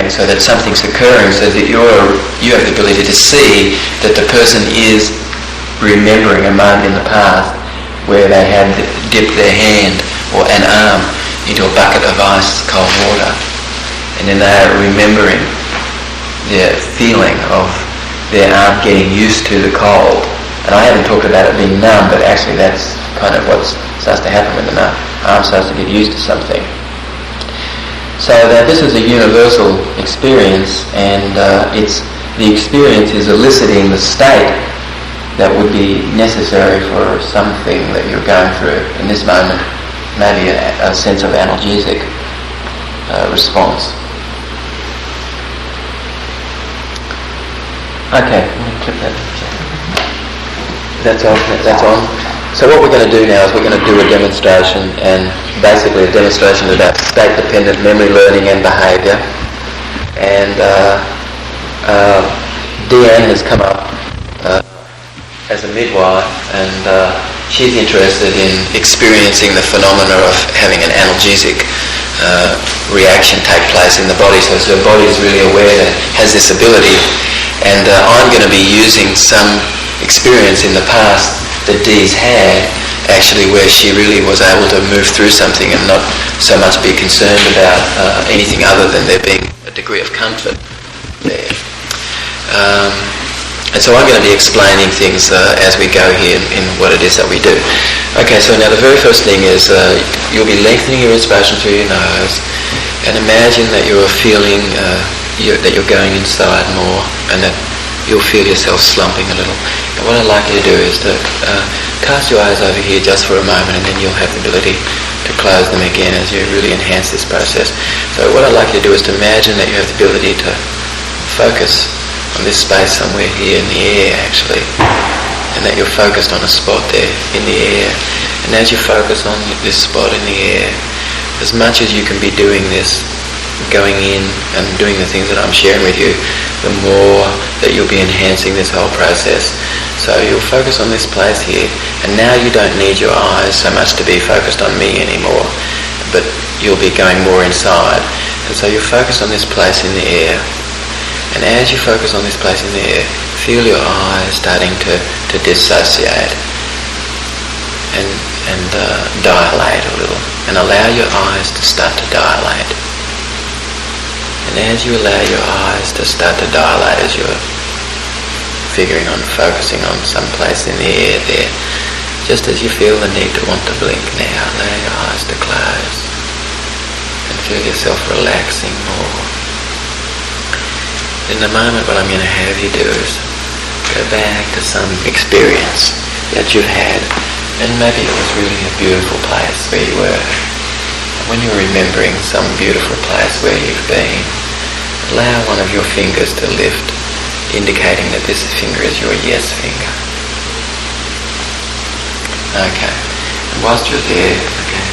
and so that something's occurring, so that you have the ability to see that the person is remembering a moment in the past where they had dipped their hand or an arm into a bucket of ice cold water, and then they are remembering the feeling of their arm getting used to the cold. And I haven't talked about it being numb, but actually that's kind of what starts to happen when the arm starts to get used to something. So that this is a universal experience, and the experience is eliciting the state that would be necessary for something that you're going through. In this moment, maybe a sense of analgesic response. Okay, I'm going to click that. That's on. So what we're going to do now is we're going to do a demonstration, and basically a demonstration about state-dependent memory learning and behaviour. And Deanne has come up as a midwife, and she's interested in experiencing the phenomena of having an analgesic reaction take place in the body. So her body is really aware that it has this ability, and I'm going to be using some experience in the past that Dee's had, actually, where she really was able to move through something and not so much be concerned about anything other than there being a degree of comfort there. And so I'm going to be explaining things as we go here in what it is that we do. Okay, so now the very first thing is you'll be lengthening your inspiration through your nose, and imagine that you're feeling that you're going inside more, and that you'll feel yourself slumping a little. And what I'd like you to do is to cast your eyes over here just for a moment, and then you'll have the ability to close them again as you really enhance this process. So what I'd like you to do is to imagine that you have the ability to focus on this space somewhere here in the air, actually, and that you're focused on a spot there in the air. And as you focus on this spot in the air, as much as you can be doing this, going in and doing the things that I'm sharing with you, the more that you'll be enhancing this whole process. So you'll focus on this place here, and now you don't need your eyes so much to be focused on me anymore, but you'll be going more inside. And so you focus on this place in the air, and as you focus on this place in the air, feel your eyes starting to dissociate and dilate a little, and allow your eyes to start to dilate. And as you allow your eyes to start to dilate, as you're focusing on some place in the air there, just as you feel the need to want to blink now, allow your eyes to close and feel yourself relaxing more. In the moment, what I'm going to have you do is go back to some experience that you've had, and maybe it was really a beautiful place where you were. When you're remembering some beautiful place where you've been, allow one of your fingers to lift, indicating that this finger is your yes finger. Okay. And whilst you're there, okay,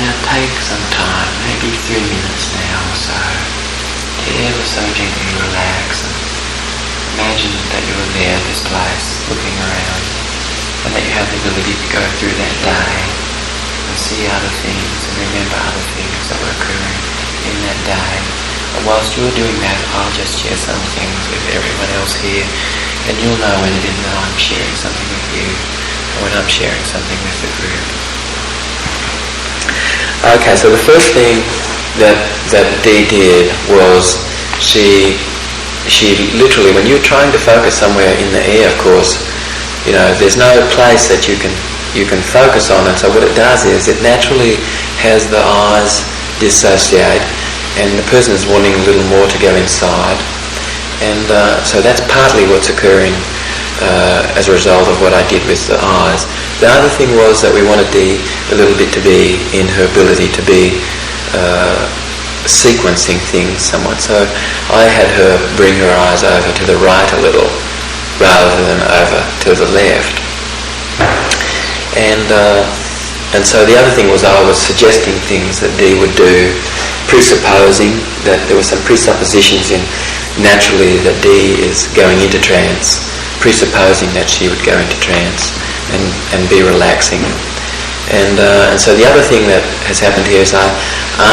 now take some time, maybe 3 minutes now or so, to ever so gently relax and imagine that you're there at this place, looking around, and that you have the ability to go through that day and see other things and remember other things that were occurring in that day. And whilst you're doing that, I'll just share some things with everyone else here, and you'll know when it is that I'm sharing something with you, or when I'm sharing something with the group. Okay, so the first thing that Dee did was she literally, when you're trying to focus somewhere in the air, of course, you know, there's no place that you can focus on, and so what it does is it naturally has the eyes dissociate, and the person is wanting a little more to go inside, and so that's partly what's occurring as a result of what I did with the eyes. The other thing was that we wanted Dee a little bit to be in her ability to be sequencing things somewhat. So I had her bring her eyes over to the right a little rather than over to the left. And so the other thing was I was suggesting things that Dee would do, presupposing that there were some presuppositions in naturally that Dee is going into trance, presupposing that she would go into trance and be relaxing. And so the other thing that has happened here is I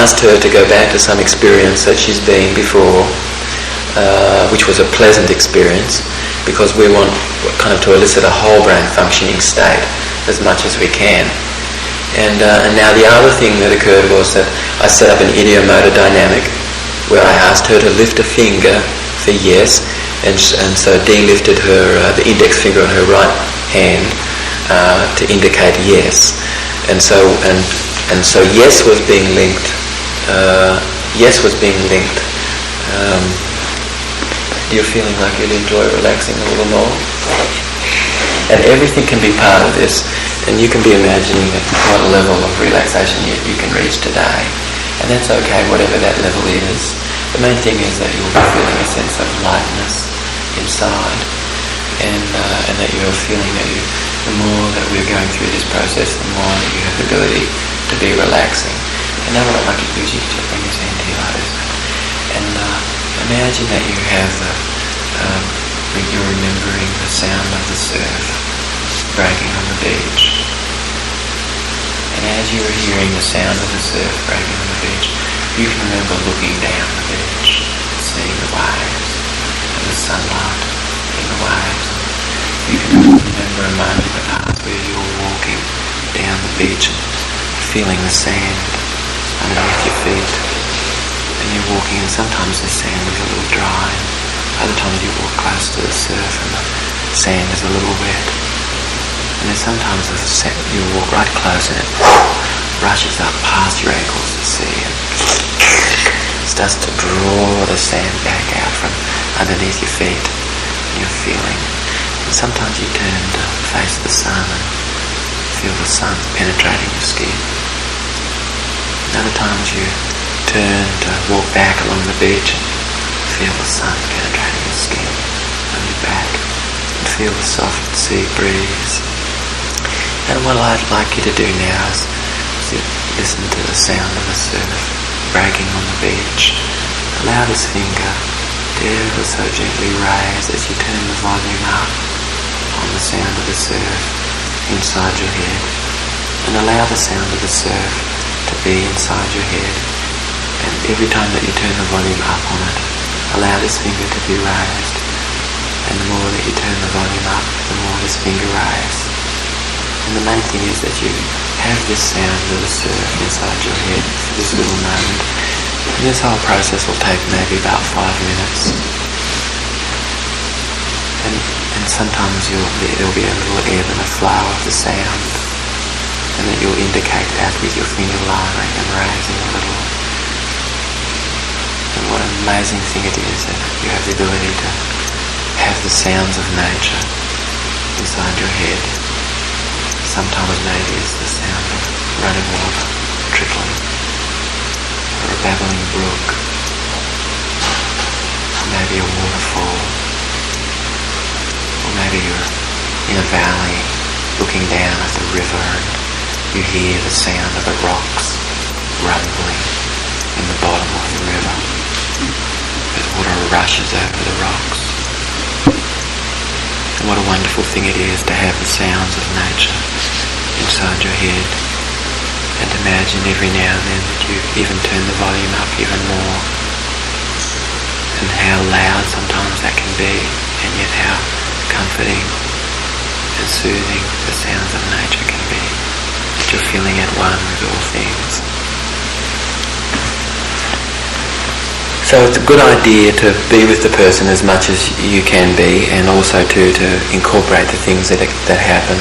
asked her to go back to some experience that she's been before, which was a pleasant experience, because we want kind of to elicit a whole brain functioning state as much as we can. And now the other thing that occurred was that I set up an ideomotor dynamic where I asked her to lift a finger for yes, and so Dee lifted the index finger on her right hand to indicate yes. And so yes was being linked. You're feeling like you'd enjoy relaxing a little more, and everything can be part of this. And you can be imagining what level of relaxation you can reach today, and that's okay, whatever that level is. The main thing is that you'll be feeling a sense of lightness inside, and that you're feeling that the more that we're going through this process, the more that you have the ability to be relaxing. And now what I'd like you to do is you can just bring this hand to your eyes and imagine that you have you're remembering the sound of the surf breaking on the beach. And as you are hearing the sound of the surf breaking on the beach, you can remember looking down the beach, seeing the waves and the sunlight in the waves. You can remember a moment in the past where you're walking down the beach and feeling the sand underneath your feet. And you're walking, and sometimes the sand is a little dry, and other times you walk close to the surf and the sand is a little wet. And then sometimes you walk right close and it rushes up past your ankles, the sea, and starts to draw the sand back out from underneath your feet, and you're feeling. And sometimes you turn to face the sun and feel the sun penetrating your skin. And other times you turn to walk back along the beach and feel the sun penetrating your skin on your back, and feel the soft sea breeze. And what I'd like you to do now is listen to the sound of the surf breaking on the beach. Allow this finger to ever so gently raise as you turn the volume up on the sound of the surf inside your head. And allow the sound of the surf to be inside your head. And every time that you turn the volume up on it, allow this finger to be raised. And the more that you turn the volume up, the more this finger raised. And the main thing is that you have this sound of the surf inside your head for this little moment. And this whole process will take maybe about 5 minutes. And sometimes there'll be a little ebb and a flow of the sound, and that you'll indicate that with your finger lowering and raising a little. And what an amazing thing it is that you have the ability to have the sounds of nature inside your head. Sometimes maybe it's the sound of running water trickling, or a babbling brook, or maybe a waterfall, or maybe you're in a valley looking down at the river and you hear the sound of the rocks rumbling in the bottom of the river as water rushes over the rocks. And what a wonderful thing it is to have the sounds of nature inside your head, and imagine every now and then that you even turn the volume up even more, and how loud sometimes that can be, and yet how comforting and soothing the sounds of nature can be, that you're feeling at one with all things. So it's a good idea to be with the person as much as you can be, and also to incorporate the things that happen,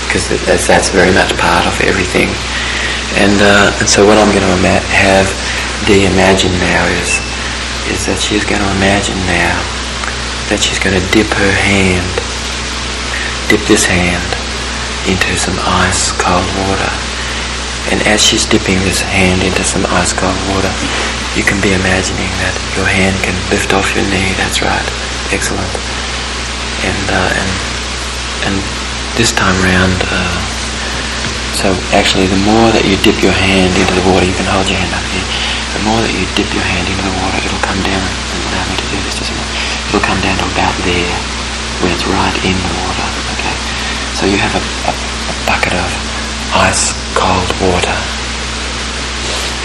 because that's very much part of everything. And so what I'm going to have Dee imagine now is that she's going to imagine now that she's going to dip this hand into some ice cold water. And as she's dipping this hand into some ice cold water, you can be imagining that your hand can lift off your knee. That's right. Excellent. And this time round, so actually the more that you dip your hand into the water, you can hold your hand up here. The more that you dip your hand into the water, it'll come down, and allow me to do this just a minute. It'll come down to about there, where it's right in the water. Okay. So you have a bucket of ice cold water,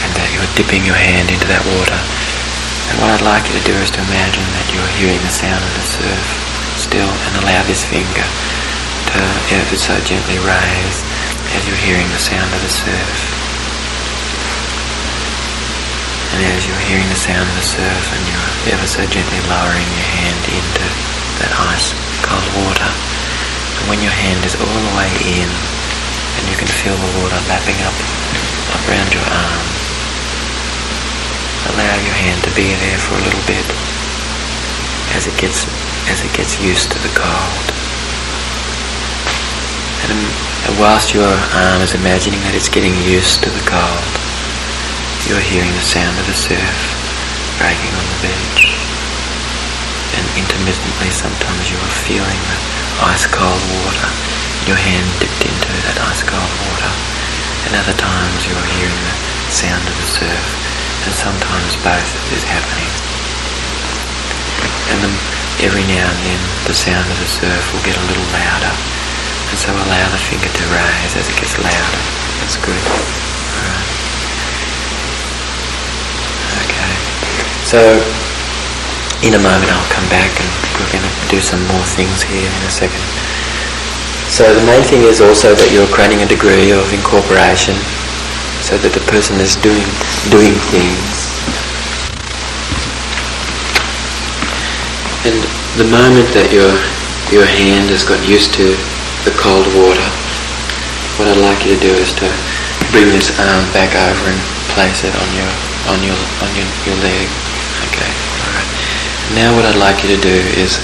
and that you're dipping your hand into that water. And what I'd like you to do is to imagine that you're hearing the sound of the surf still, and allow this finger to ever so gently raise as you're hearing the sound of the surf. And as you're hearing the sound of the surf and you're ever so gently lowering your hand into that ice cold water, and when your hand is all the way in and you can feel the water lapping up around your arm, allow your hand to be there for a little bit as it gets used to the cold. And whilst your arm is imagining that it's getting used to the cold, you're hearing the sound of the surf breaking on the beach. And intermittently sometimes you are feeling the ice cold water, your hand dipped into that ice cold water, and other times you are hearing the sound of the surf, and sometimes both is happening. And every now and then the sound of the surf will get a little louder, and so allow the finger to raise as it gets louder. That's good. Alright. Okay. So in a moment I'll come back and we're going to do some more things here in a second. So the main thing is also that you're creating a degree of incorporation so that the person is doing things. And the moment that your hand has got used to the cold water, what I'd like you to do is to bring this arm back over and place it on your leg. Okay, alright. Now what I'd like you to do is,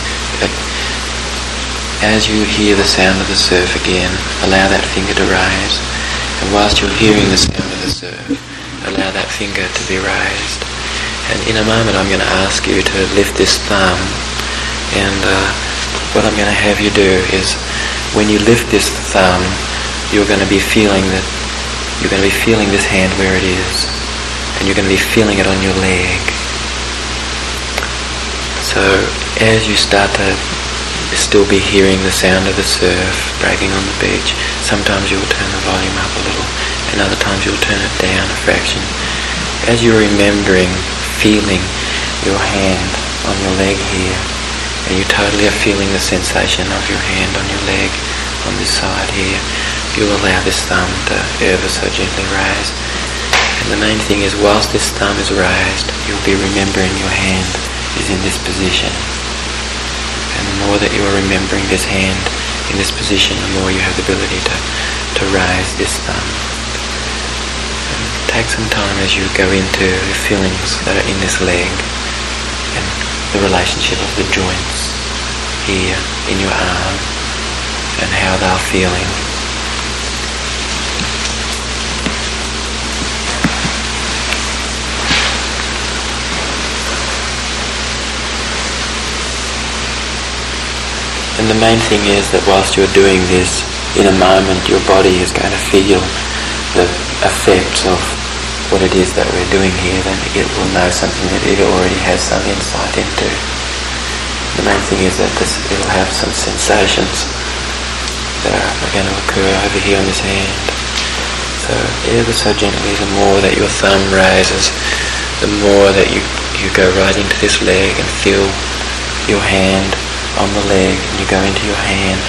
as you hear the sound of the surf again, allow that finger to raise, and whilst you're hearing the sound of the surf, allow that finger to be raised. And in a moment I'm going to ask you to lift this thumb, and what I'm going to have you do is, when you lift this thumb, you're going to be feeling this hand where it is, and you're going to be feeling it on your leg. So as you start to still be hearing the sound of the surf breaking on the beach, sometimes you'll turn the volume up a little, and other times you'll turn it down a fraction. As you're remembering feeling your hand on your leg here, and you totally are feeling the sensation of your hand on your leg on this side here, you'll allow this thumb to ever so gently raise. And the main thing is, whilst this thumb is raised, you'll be remembering your hand is in this position. And the more that you are remembering this hand in this position, the more you have the ability to raise this thumb. And take some time as you go into the feelings that are in this leg and the relationship of the joints here in your arm and how they're feeling. And the main thing is that whilst you're doing this, in a moment your body is going to feel the effects of what it is that we're doing here, then it will know something that it already has some insight into. The main thing is that it'll have some sensations that are going to occur over here on this hand. So ever so gently, the more that your thumb raises, the more that you go right into this leg and feel your hand on the leg, and you go into your hand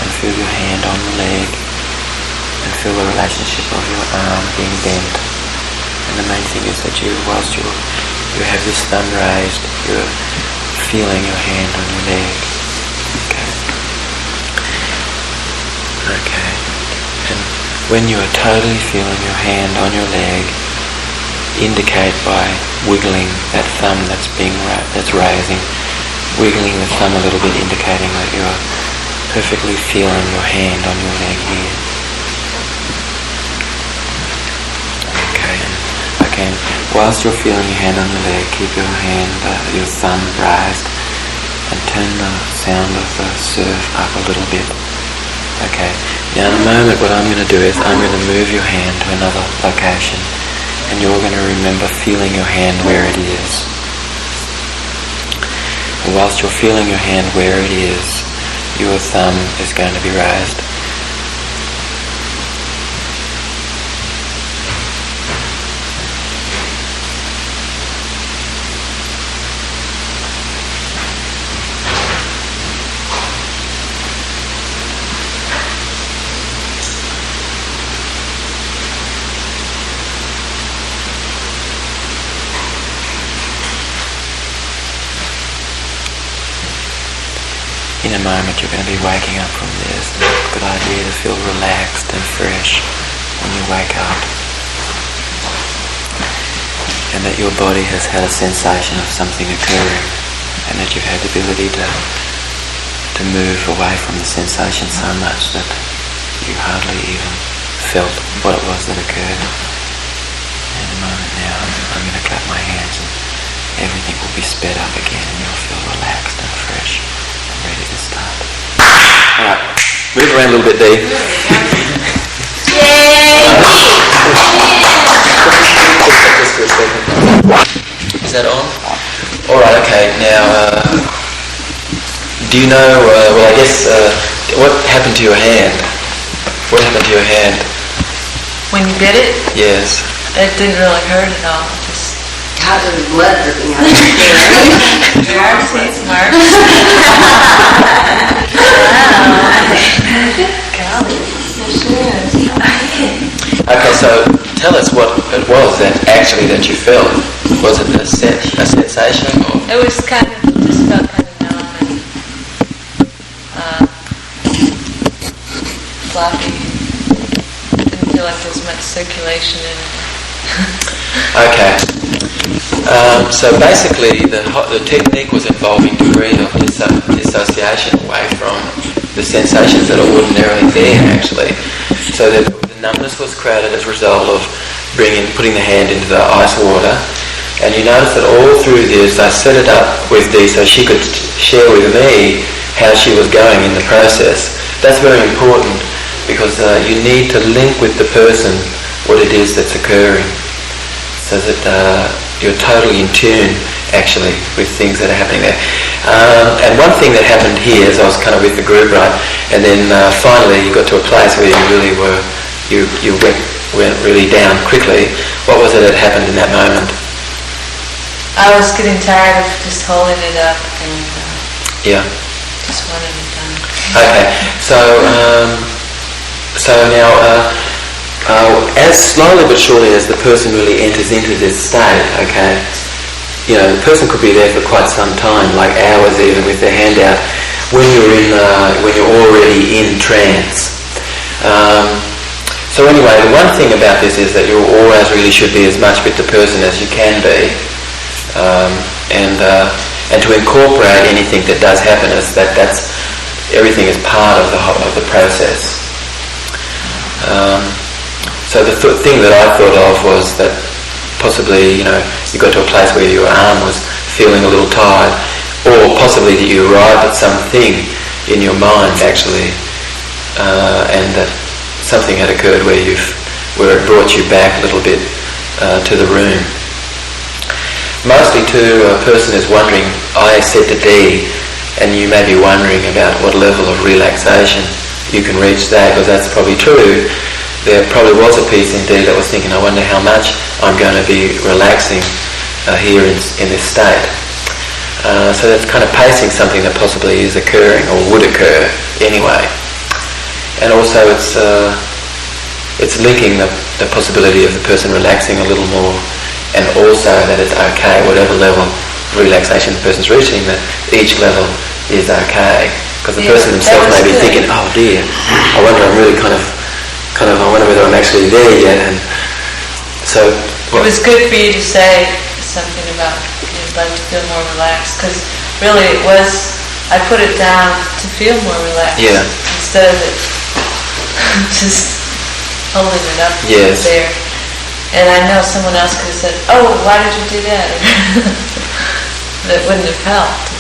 and feel your hand on the leg and feel the relationship of your arm being bent. And the main thing is that whilst you have this thumb raised, you're feeling your hand on your leg. Okay. And when you are totally feeling your hand on your leg, indicate by wiggling that thumb that's raising, wiggling the thumb a little bit, indicating that you're perfectly feeling your hand on your leg here. Okay, whilst you're feeling your hand on your leg, keep your thumb raised, and turn the sound of the surf up a little bit. Okay, now in a moment what I'm going to do is I'm going to move your hand to another location, and you're going to remember feeling your hand where it is. And whilst you're feeling your hand where it is, your thumb is going to be raised. in a moment you're going to be waking up from this. And it's a good idea to feel relaxed and fresh when you wake up. And that your body has had a sensation of something occurring, and that you've had the ability to move away from the sensation so much that you hardly even felt what it was that occurred. In a moment now, I'm going to clap my hands and everything will be sped up again and you'll feel relaxed and fresh and ready to start. Alright, move around a little bit, Dee. Just for a second. Is that on? Alright, okay, now, do you know, well I guess, what happened to your hand? What happened to your hand? When you did it? Yes. It didn't really hurt at all. Just how did the blood dripping out of your hand? there are seats, Mark. Okay, so tell us what it was that you felt. Was it a sensation? Or? It was kind of, just felt kind of numb and floppy. Didn't feel like there was much circulation in it. Okay. So basically the technique was involving degree of dissociation away from the sensations that are ordinarily there actually. So the numbness was created as a result of putting the hand into the ice water, and you notice that all through this I set it up with Dee so she could share with me how she was going in the process. That's very important because you need to link with the person what it is that's occurring, so that you're totally in tune actually with things that are happening there. And one thing that happened here is I was kind of with the group, right, and then finally you got to a place where you really were, you went really down quickly. What was it that happened in that moment? I was getting tired of just holding it up and just wanted it done. Okay, so now as slowly but surely as the person really enters into this state, okay, you know, the person could be there for quite some time, like hours even, with their hand out, when you're already in trance. So anyway, the one thing about this is that you always really should be as much with the person as you can be, and to incorporate anything that does happen is that's everything is part of the process. So the thing that I thought of was that possibly, you know, you got to a place where your arm was feeling a little tired, or possibly that you arrived at something in your mind actually, and that something had occurred where it brought you back a little bit to the room. Mostly too, a person is wondering, I said to Dee, and you may be wondering about what level of relaxation you can reach that, because that's probably true. There probably was a piece in Dee that was thinking, I wonder how much I'm going to be relaxing here in this state. So that's kind of pacing something that possibly is occurring or would occur anyway. And also it's linking the possibility of the person relaxing a little more, and also that it's okay, whatever level of relaxation the person's reaching, that each level is okay. Because the person themselves may be thinking, oh dear, I wonder, I'm really kind of, I wonder whether I'm actually there yet. And so it was good for you to say something about you'd like to feel more relaxed, because really it was, I put it down to feel more relaxed instead of it just holding it up there. And I know someone else could have said, oh, why did you do that? That wouldn't have helped.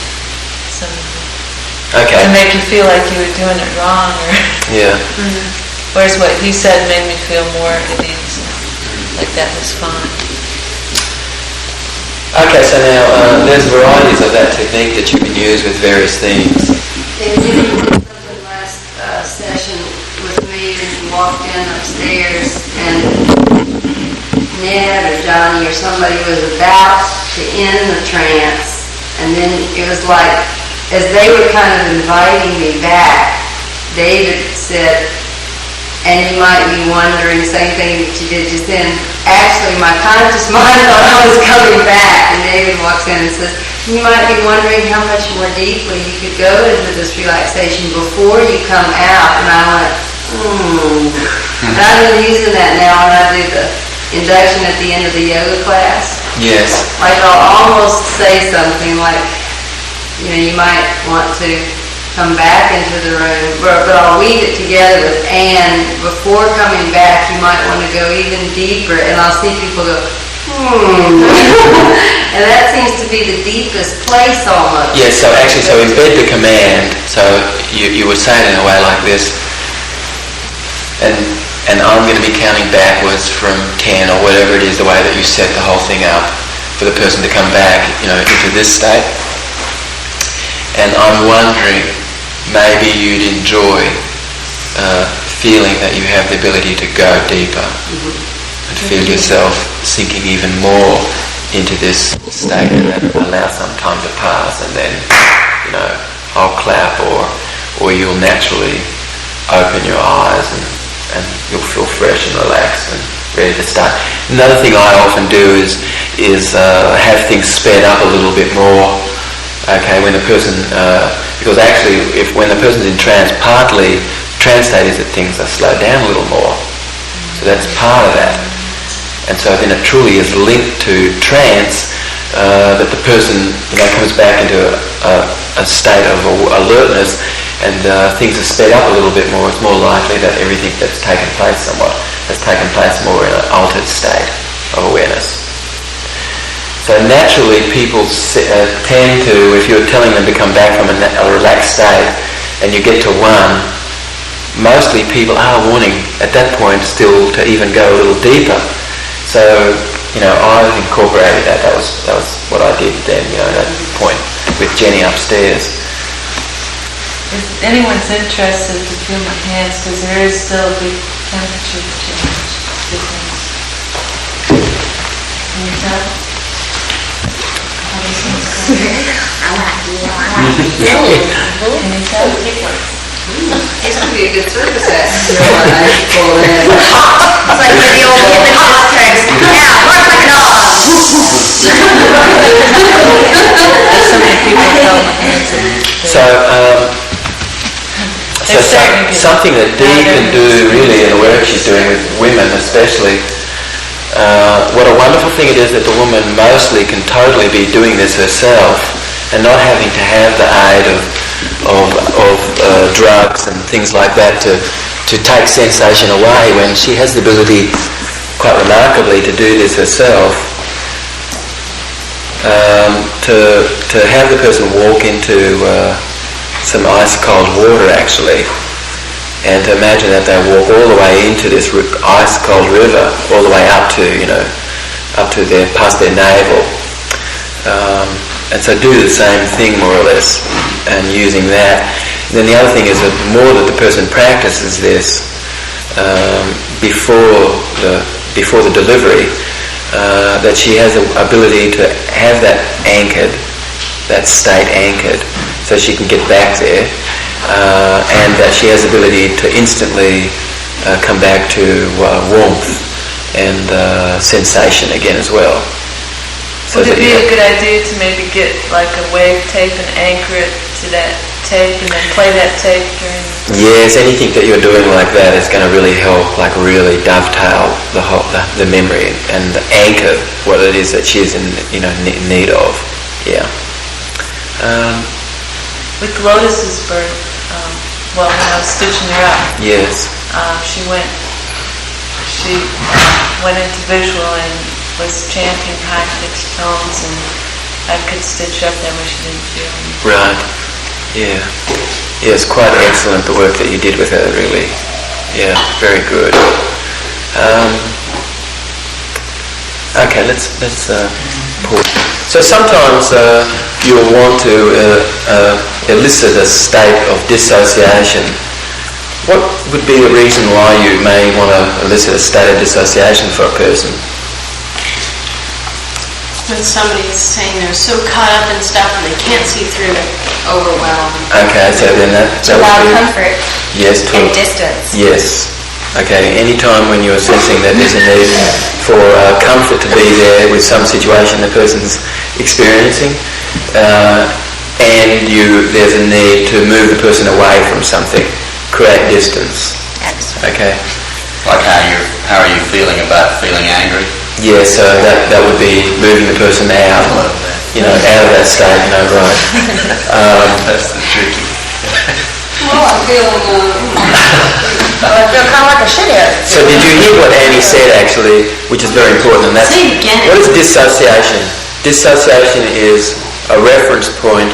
To make you feel like you were doing it wrong. Whereas what he said made me feel more at ease. Like that was fine. Okay, so now there's varieties of that technique that you can use with various things. They did something last session with me, and walked in upstairs, and Ned or Johnny or somebody was about to end the trance, and then it was like, as they were kind of inviting me back, David said, and you might be wondering, same thing that you did just then, actually my conscious mind thought I was coming back, and David walks in and says, You might be wondering how much more deeply you could go into this relaxation before you come out. And I went, And I've been using that now when I do the induction at the end of the yoga class. Yes. Like I'll almost say something like, you might want to come back into the room, but I'll weave it together with and before coming back you might want to go even deeper, and I'll see people go, and that seems to be the deepest place almost. Yes, so embed the command, so you would say it in a way like this, and I'm going to be counting backwards from 10 or whatever it is, the way that you set the whole thing up for the person to come back, into this state. And I'm wondering, maybe you'd enjoy feeling that you have the ability to go deeper and feel yourself sinking even more into this state, and then allow some time to pass, and then, I'll clap, or you'll naturally open your eyes and you'll feel fresh and relaxed and ready to start. Another thing I often do is have things sped up a little bit more. Okay, when the person, because actually, when the person's in trance, partly trance state is that things are slowed down a little more. So that's part of that. And so then it truly is linked to trance, that the person, comes back into a state of alertness, and things are sped up a little bit more. It's more likely that everything that's taken place somewhat has taken place more in an altered state of awareness. So naturally people tend to, if you're telling them to come back from a relaxed state and you get to 1, mostly people are wanting at that point still to even go a little deeper. So, I've incorporated that. That was what I did then, at that point with Jenny upstairs. If anyone's interested to feel my hands, because there is still a big temperature difference. Can you tell? I like you. Can you tell? This would be a good service at. It's like the old hypnotist tricks. Now, work like an dog. So many people tell my hands. Something that Dee can do really in the work she's doing with women especially, what a wonderful thing it is that the woman mostly can totally be doing this herself and not having to have the aid of drugs and things like that to take sensation away, when she has the ability quite remarkably to do this herself, to have the person walk into some ice cold water actually, and to imagine that they walk all the way into this ice cold river, all the way up to past their navel, and so do the same thing more or less, and using that. And then the other thing is that the more that the person practices this before the delivery, that she has the ability to have that anchored, that state anchored, so she can get back there, and that she has the ability to instantly come back to warmth and sensation again as well. So would it be a good idea to maybe get like a wave tape and anchor it to that tape and then play that tape during? Yes, anything that you're doing like that is going to really help, like really dovetail the memory and anchor what it is that she is in need of. Yeah. With Lotus's birth, when I was stitching her up, yes, she went into visual and was chanting high-pitched tones, and I could stitch up there where she didn't feel anything. Right. Yeah. Yeah, it's quite excellent the work that you did with her, really. Yeah, very good. Okay, let's pause. So sometimes you'll want to elicit a state of dissociation. What would be the reason why you may want to elicit a state of dissociation for a person? When somebody is saying they're so caught up in stuff and they can't see through it. Overwhelmed. Okay, so then that To allow would be, comfort yes, and distance. Yes. Okay, any time when you're sensing that there's a need for comfort to be there with some situation the person's experiencing, and there's a need to move the person away from something, create distance. Okay. Like how are you feeling about feeling angry? Yeah, so that would be moving the person out, out of that state, right. That's the tricky. Well, I feel kind of like a shithead. So did you hear what Annie said actually, which is very important, and that's, Say it again. what is dissociation? Dissociation is a reference point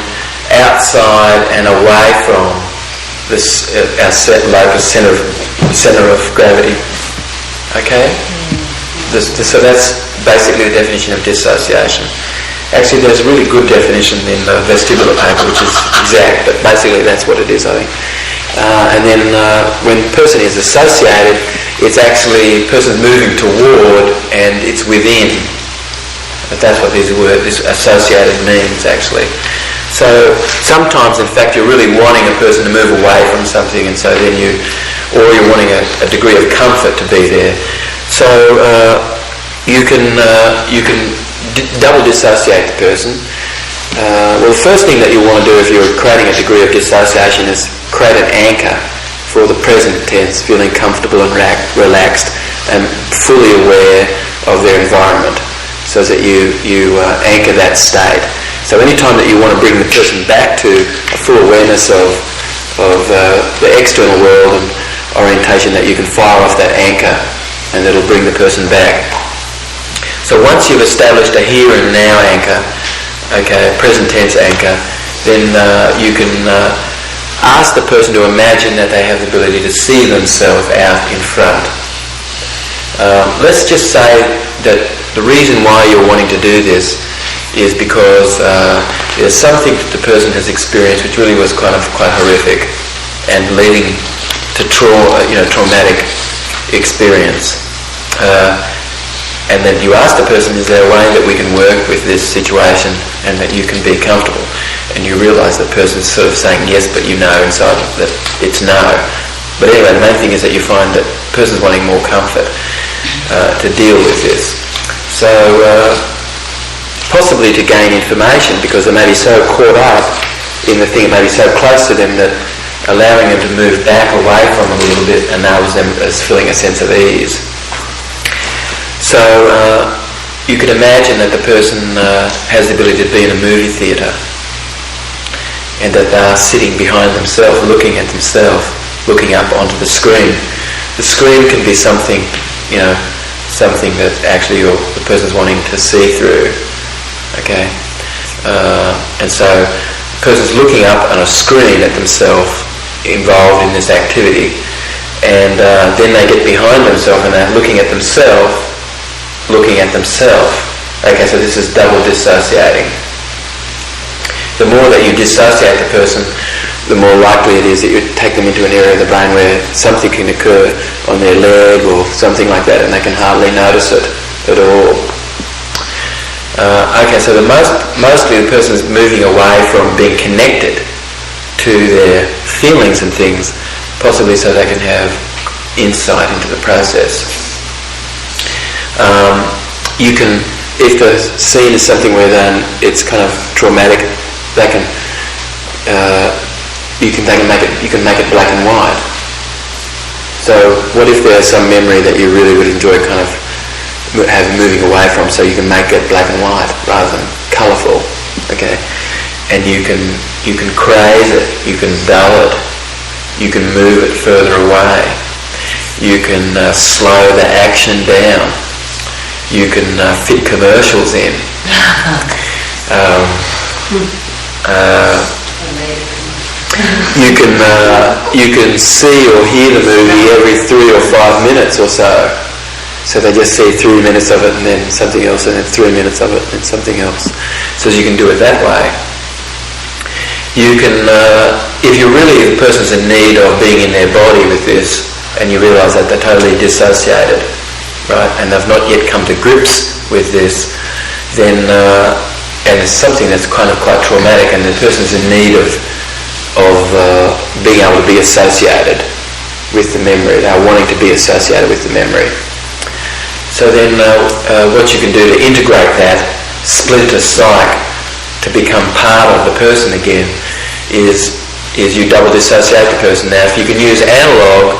outside and away from this our locus center of gravity. Okay? So that's basically the definition of dissociation. Actually, there's a really good definition in the vestibular paper, which is exact, but basically that's what it is, I think. And then when a person is associated, it's actually a person moving toward and it's within. But that's what this associated means, actually. So sometimes, in fact, you're really wanting a person to move away from something, and so then you're wanting a degree of comfort to be there. So you can double dissociate the person. Well, the first thing that you want to do if you're creating a degree of dissociation is create an anchor for the present tense, feeling comfortable and relaxed and fully aware of their environment, so that you anchor that state. So anytime that you want to bring the person back to a full awareness of the external world and orientation, that you can fire off that anchor and it'll bring the person back. So once you've established a here and now anchor, okay, present tense anchor, then you can ask the person to imagine that they have the ability to see themselves out in front. Let's just say that the reason why you're wanting to do this is because there's something that the person has experienced which really was quite horrific and leading to traumatic experience. And then you ask the person, is there a way that we can work with this situation and that you can be comfortable? And you realise the person's sort of saying yes, but you know inside that it's no. But anyway, the main thing is that you find that the person's wanting more comfort to deal with this. So possibly to gain information, because they may be so caught up in the thing, it may be so close to them that allowing them to move back away from a little bit enables them as feeling a sense of ease. So you could imagine that the person has the ability to be in a movie theatre and that they are sitting behind themselves, looking at themselves, looking up onto the screen. The screen can be something, something that actually the person's wanting to see through. Okay? And so the person's looking up on a screen at themselves involved in this activity, and then they get behind themselves and they're looking at themselves, Okay, so this is double dissociating. The more that you dissociate the person, the more likely it is that you take them into an area of the brain where something can occur on their leg or something like that, and they can hardly notice it at all. Okay, so mostly the person is moving away from being connected to their feelings and things, possibly so they can have insight into the process. You can, if the scene is something where it's kind of traumatic, you can make it black and white. So what if there's some memory that you really would enjoy kind of moving away from, so you can make it black and white rather than colourful, okay? And you can craze it, you can dull it, you can move it further away, you can slow the action down, you can fit commercials in. You can see or hear the movie every 3 or 5 minutes or so. So they just see 3 minutes of it and then something else, and then 3 minutes of it and something else. So you can do it that way. You can, if the person's in need of being in their body with this, and you realise that they're totally dissociated, right, and they've not yet come to grips with this, then and it's something that's kind of quite traumatic, and the person's in need of being able to be associated with the memory. They're wanting to be associated with the memory. So then what you can do to integrate that, split a psyche to become part of the person again is you double dissociate the person. Now, if you can use analog,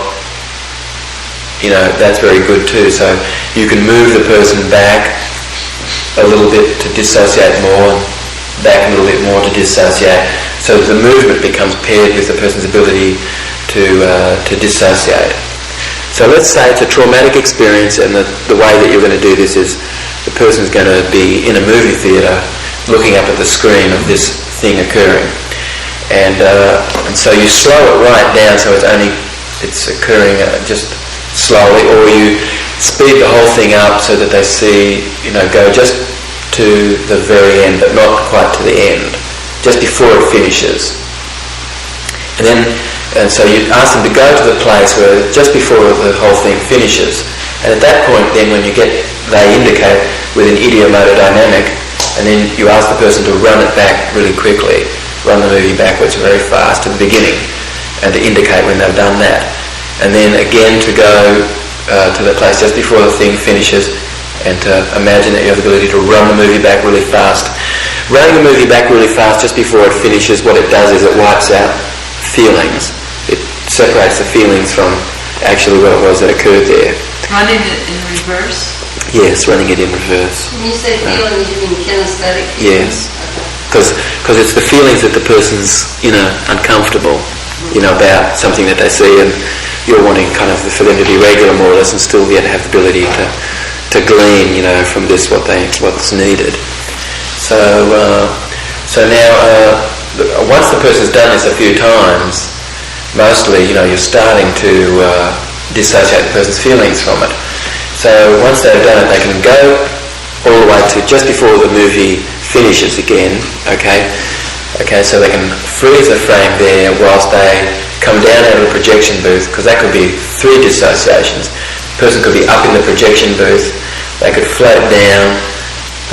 that's very good too. So you can move the person back a little bit to dissociate more, back a little bit more to dissociate. So the movement becomes paired with the person's ability to dissociate. So let's say it's a traumatic experience, and the way that you're going to do this is the person's going to be in a movie theatre looking up at the screen of this thing occurring. And so you slow it right down so it's occurring just slowly, or you speed the whole thing up so that they see, go just to the very end, but not quite to the end, just before it finishes. And so you ask them to go to the place where just before the whole thing finishes. And at that point, then when they indicate with an ideomotor dynamic, and then you ask the person to run it back really quickly, run the movie backwards very fast to the beginning, and to indicate when they've done that. And then again to go to the place just before the thing finishes, and to imagine that you have the ability to run the movie back really fast. Running the movie back really fast just before it finishes, what it does is it wipes out feelings. It separates the feelings from actually what it was that occurred there. Running it in reverse? Yes, running it in reverse. When you say feelings, you mean kinesthetic? Yes. Because it's the feelings that the person's, uncomfortable, about something that they see, and you're wanting kind of for them to be regular more or less, and still yet have the ability to glean, from this what's needed. So now, once the person's done this a few times, mostly, you're starting to dissociate the person's feelings from it. So once they've done it, they can go all the way to just before the movie finishes again, okay, so they can freeze the frame there whilst they come down out of the projection booth, because that could be 3 dissociations. The person could be up in the projection booth, they could float down,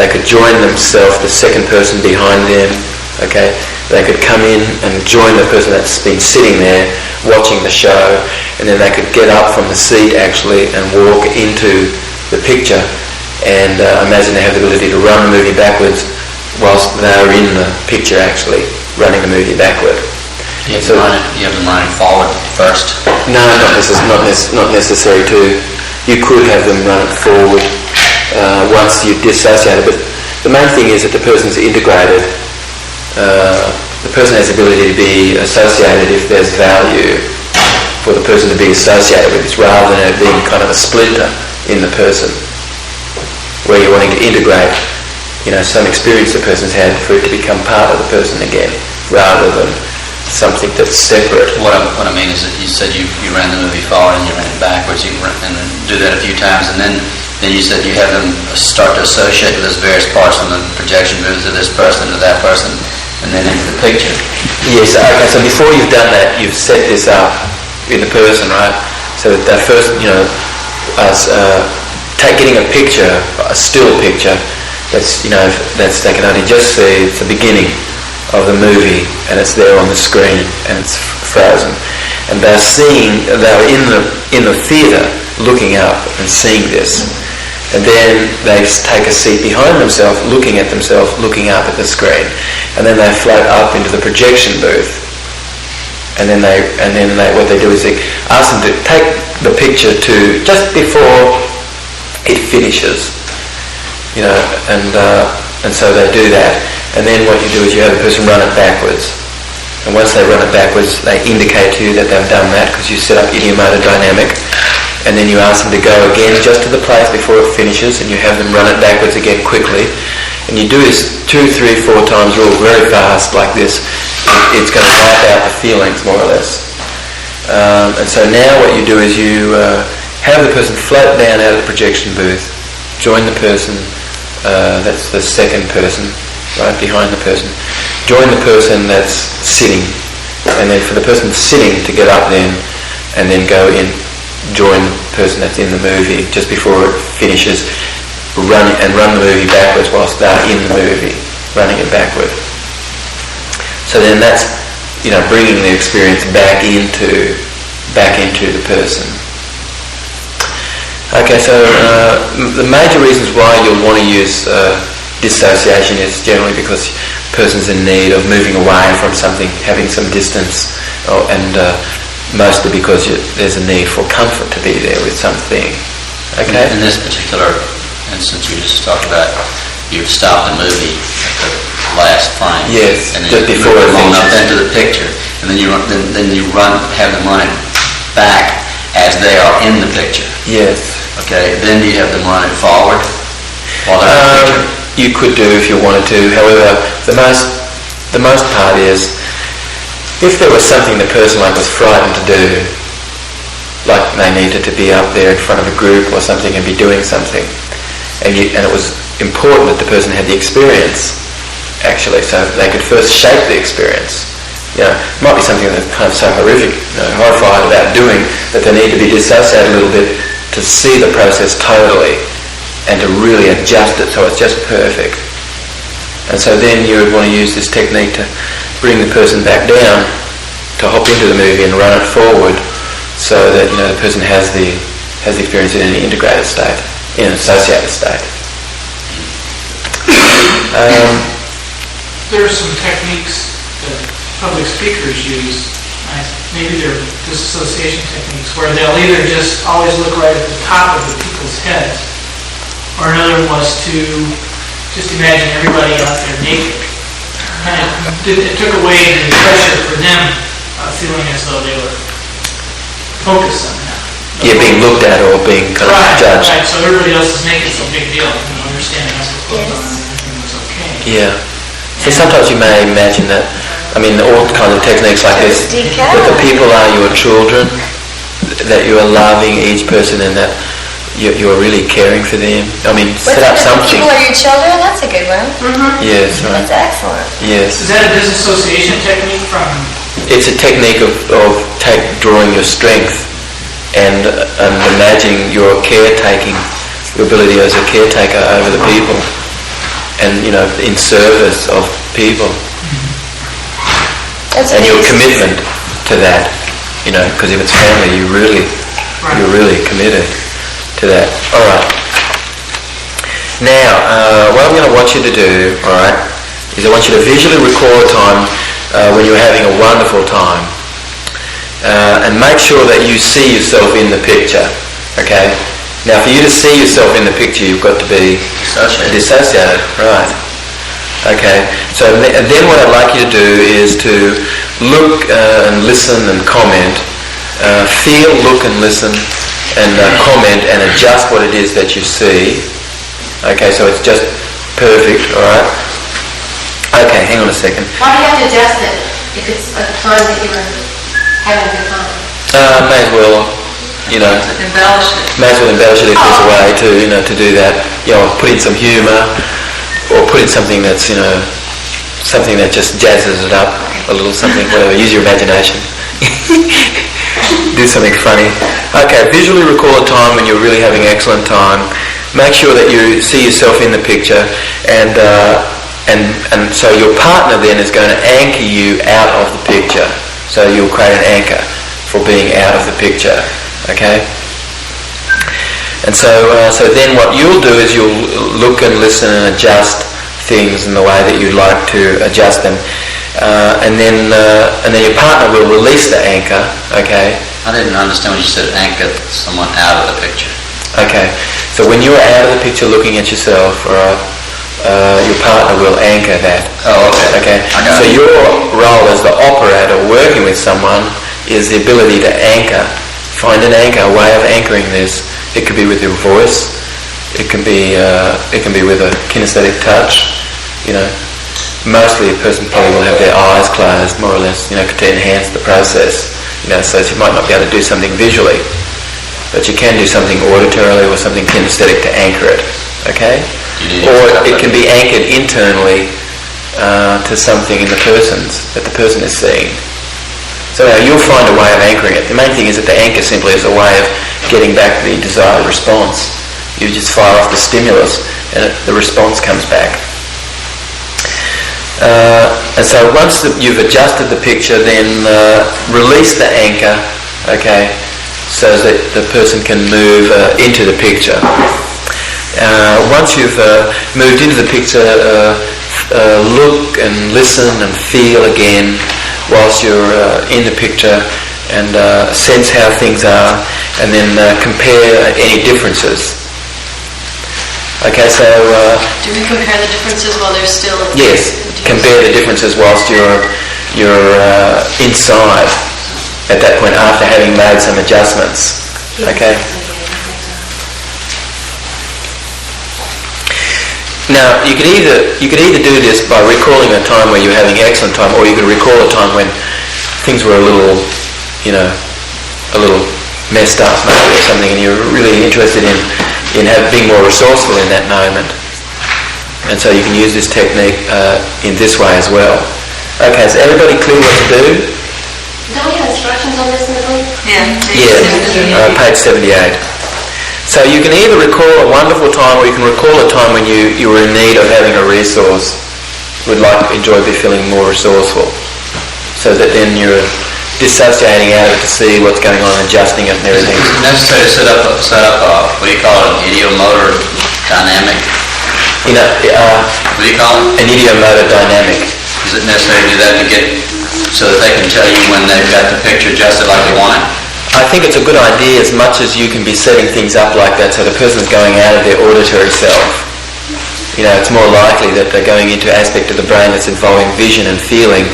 they could join themselves, the second person behind them, okay, they could come in and join the person that's been sitting there watching the show, and then they could get up from the seat actually and walk into the picture, and imagine they have the ability to run the movie backwards whilst they're in the picture actually running the movie backward. You have them running forward first? No, not necessary to. You could have them run it forward once you've dissociated, but the main thing is that the person's integrated. The person has the ability to be associated if there's value for the person to be associated with this, rather than it being kind of a splinter in the person, where you're wanting to integrate, some experience the person's had for it to become part of the person again, rather than something that's separate. What I mean is that you said you ran the movie forward and you ran it backwards. You can and then do that a few times, and then you said you have them start to associate with those various parts from the projection booth to this person to that person, and then into the picture. Yes, okay, so before you've done that, you've set this up in the person, right? So that first, getting a picture, a still picture, that's they can only just see it's the beginning of the movie, and it's there on the screen, and it's frozen. And they're in the theatre looking up and seeing this. And then they take a seat behind themselves, looking at themselves, looking up at the screen. And then they float up into the projection booth. And then what they do is they ask them to take the picture to just before it finishes, and so they do that. And then what you do is you have the person run it backwards. And once they run it backwards, they indicate to you that they've done that, because you set up ideomotor dynamic. And then you ask them to go again just to the place before it finishes, and you have them run it backwards again quickly. And you do this 2, 3, 4 times real very fast like this. It's going to wipe out the feelings more or less. And so now what you do is you have the person float down out of the projection booth, join the person, that's the second person, right behind the person, join the person that's sitting, and then for the person sitting to get up then, and then go in, join the person that's in the movie just before it finishes, run the movie backwards whilst they're in the movie, running it backward. So then that's bringing the experience back into the person. Okay, so the major reasons why you'll want to use dissociation is generally because person's in need of moving away from something, having some distance, and mostly because there's a need for comfort to be there with something. Okay? In this particular instance you just talked about, you've stopped the movie at the last frame. Yes, and then just before it long enough finishes. into the picture, and then you have them run it back as they are in the picture. Yes. Okay, then do you have them run it forward while they're in the picture? You could do if you wanted to. However, the most part is, if there was something the person was frightened to do, like they needed to be up there in front of a group or something and be doing something, and it was important that the person had the experience, actually, so they could first shape the experience. It might be something that's kind of so horrific, horrified about doing, that they need to be dissociated a little bit to see the process totally and to really adjust it so it's just perfect. And so then you would want to use this technique to bring the person back down, to hop into the movie and run it forward, so that the person has the experience in an integrated state, in an associated state. There are some techniques that public speakers use. Maybe they're disassociation techniques, where they'll either just always look right at the top of the people's heads, or another was to just imagine everybody out there naked. And it took away the pressure for them, feeling as though they were focused on that. Yeah, being looked at or being kind of judged. Right, so everybody else is naked, it's a big deal. Understanding that's what's going on and everything was okay. Yeah. So sometimes you may imagine that, all kinds of techniques like this, that the people are your children, that you are loving each person and that you're really caring for them. Set up something. People are your children? That's a good one. Yes, right. That's excellent. Yes. Is that a disassociation technique from... It's a technique of drawing your strength and imagining your caretaking, your ability as a caretaker over the people, and in service of people, and your commitment to that. Because if it's family, you're really committed to that. All right. Now, what I'm going to want you to do, all right, is I want you to visually recall a time when you're having a wonderful time. And make sure that you see yourself in the picture, okay? Now, for you to see yourself in the picture, you've got to be dissociated, right? Okay, so then what I'd like you to do is to look and listen and comment, feel, look and listen, and comment and adjust what it is that you see. Okay, so it's just perfect, all right? Okay, hang on a second. Why do you have to adjust it if it's a time that you were having a good time? May as well, Embellish it. may as well embellish it if there's a way to do that. Put in some humour, or put in something that's, something that just jazzes it up a little, something, whatever. Use your imagination. Do something funny. Okay, visually recall a time when you're really having an excellent time. Make sure that you see yourself in the picture, and so your partner then is going to anchor you out of the picture. So you'll create an anchor for being out of the picture. Okay? And so then what you'll do is you'll look and listen and adjust things in the way that you'd like to adjust them. And then your partner will release the anchor. Okay? I didn't understand when you said anchor someone out of the picture. Okay. So when you're out of the picture looking at yourself, your partner will anchor that. Oh, Okay. okay. So your role as the operator working with someone is the ability to anchor. Find an anchor, a way of anchoring this. It could be with your voice. It can be with a kinesthetic touch. Mostly a person probably will have their eyes closed, more or less, to enhance the process. So you might not be able to do something visually, but you can do something auditorily or something kinesthetic to anchor it. Okay? Or it can be anchored internally to something in the that the person is seeing. So you'll find a way of anchoring it. The main thing is that the anchor simply is a way of getting back the desired response. You just fire off the stimulus and the response comes back. And so once you've adjusted the picture, then release the anchor, okay, so that the person can move into the picture. Once you've moved into the picture, look and listen and feel again whilst you're in the picture, and sense how things are, and then compare any differences. Okay, so... do we compare the differences while they're still... Yes, compare the differences whilst you're inside at that point after having made some adjustments. Okay? Now, you could either do this by recalling a time where you were having excellent time, or you could recall a time when things were a little messed up maybe or something, and you're really interested in being more resourceful in that moment. And so you can use this technique in this way as well. Okay, is everybody clear what to do? Don't we have instructions on this in the book? Yeah, page 78. So you can either recall a wonderful time, or you can recall a time when you were in need of having a resource, enjoy feeling more resourceful, so that then you're dissociating out of it to see what's going on, adjusting it and everything. Is it necessary to set up what do you call it, an ideomotor dynamic? What do you call it? An ideomotor dynamic. Is it necessary to do that to get, so that they can tell you when they've got the picture adjusted like they want it? I think it's a good idea as much as you can be setting things up like that so the person's going out of their auditory self. It's more likely that they're going into an aspect of the brain that's involving vision and feeling,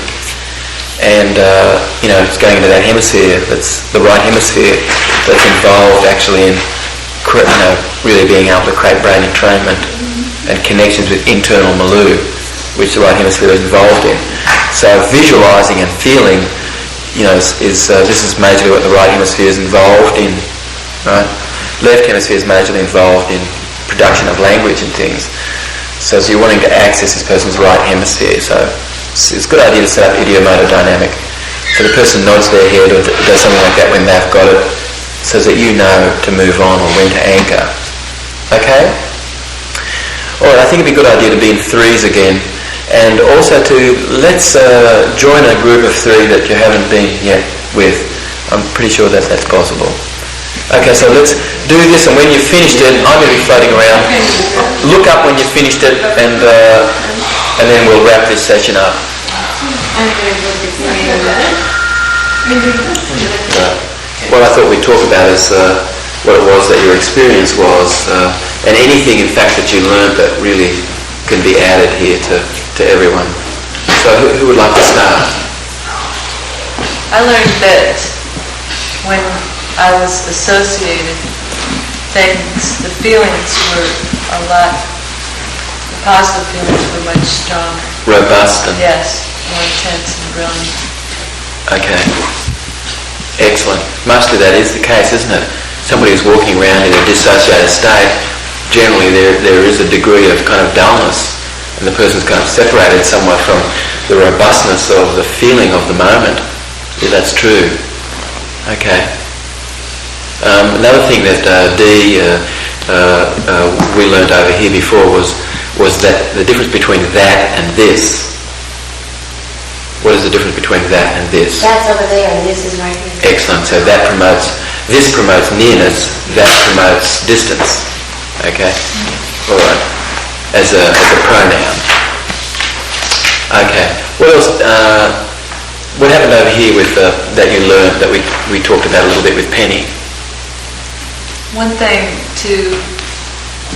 and it's going into that hemisphere, that's the right hemisphere, that's involved actually in really being able to create brain entrainment and connections with internal milieu, which the right hemisphere is involved in. So visualising and feeling, this is majorly what the right hemisphere is involved in, right? Left hemisphere is majorly involved in production of language and things. So you're wanting to access this person's right hemisphere. So it's a good idea to set up ideomotor dynamic. So the person nods their head or does something like that when they've got it, so that you know to move on or when to anchor. Okay? Alright, I think it'd be a good idea to be in threes again. And also let's join a group of three that you haven't been yet with. I'm pretty sure that that's possible. Okay, so let's do this, and when you've finished it, I'm going to be floating around. Look up when you've finished it, and then we'll wrap this session up. What I thought we'd talk about is what it was that your experience was, and anything in fact that you learned that really can be added here to everyone. So who would like to start? I learned that when I was associated, the feelings were a lot, the positive feelings were much stronger. Robust and... Yes, more intense and brilliant. Okay. Excellent. Most of that is the case, isn't it? Somebody who's walking around in a dissociated state, generally there is a degree of kind of dullness, and the person's kind of separated somewhat from the robustness of the feeling of the moment. Yeah, that's true. Okay. Another thing that we learned over here before was that the difference between that and this. What is the difference between that and this? That's over there and this is right here. Excellent. So this promotes nearness, that promotes distance. Okay? All right. As a pronoun. Okay. What else? What happened over here with that you learned that we talked about a little bit with Penny? One thing to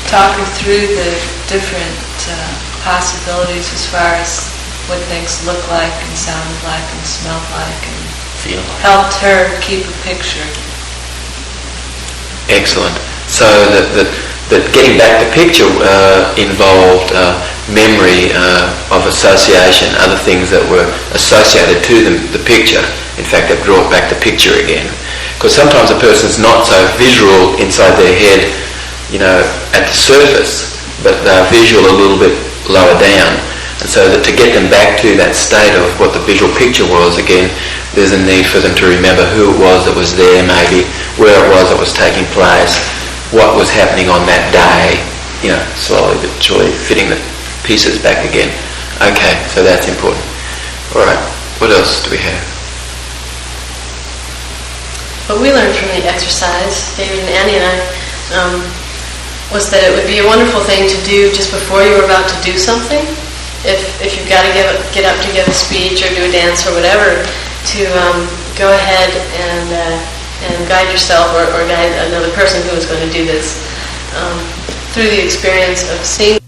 talk her through the different possibilities as far as what things look like and sound like and smell like, and Feel. Helped her keep a picture. Excellent. So that getting back to picture involved memory of association, other things that were associated to the picture. In fact, that brought back the picture again. Because sometimes a person's not so visual inside their head, at the surface, but they're visual a little bit lower down. And so that to get them back to that state of what the visual picture was again, there's a need for them to remember who it was that was there maybe, where it was that was taking place, what was happening on that day, slowly but surely fitting the pieces back again. Okay, so that's important. Alright, what else do we have? What we learned from the exercise, David and Annie and I, was that it would be a wonderful thing to do just before you were about to do something. if you've got to get up to give a speech or do a dance or whatever, to go ahead and guide yourself or guide another person who is going to do this through the experience of seeing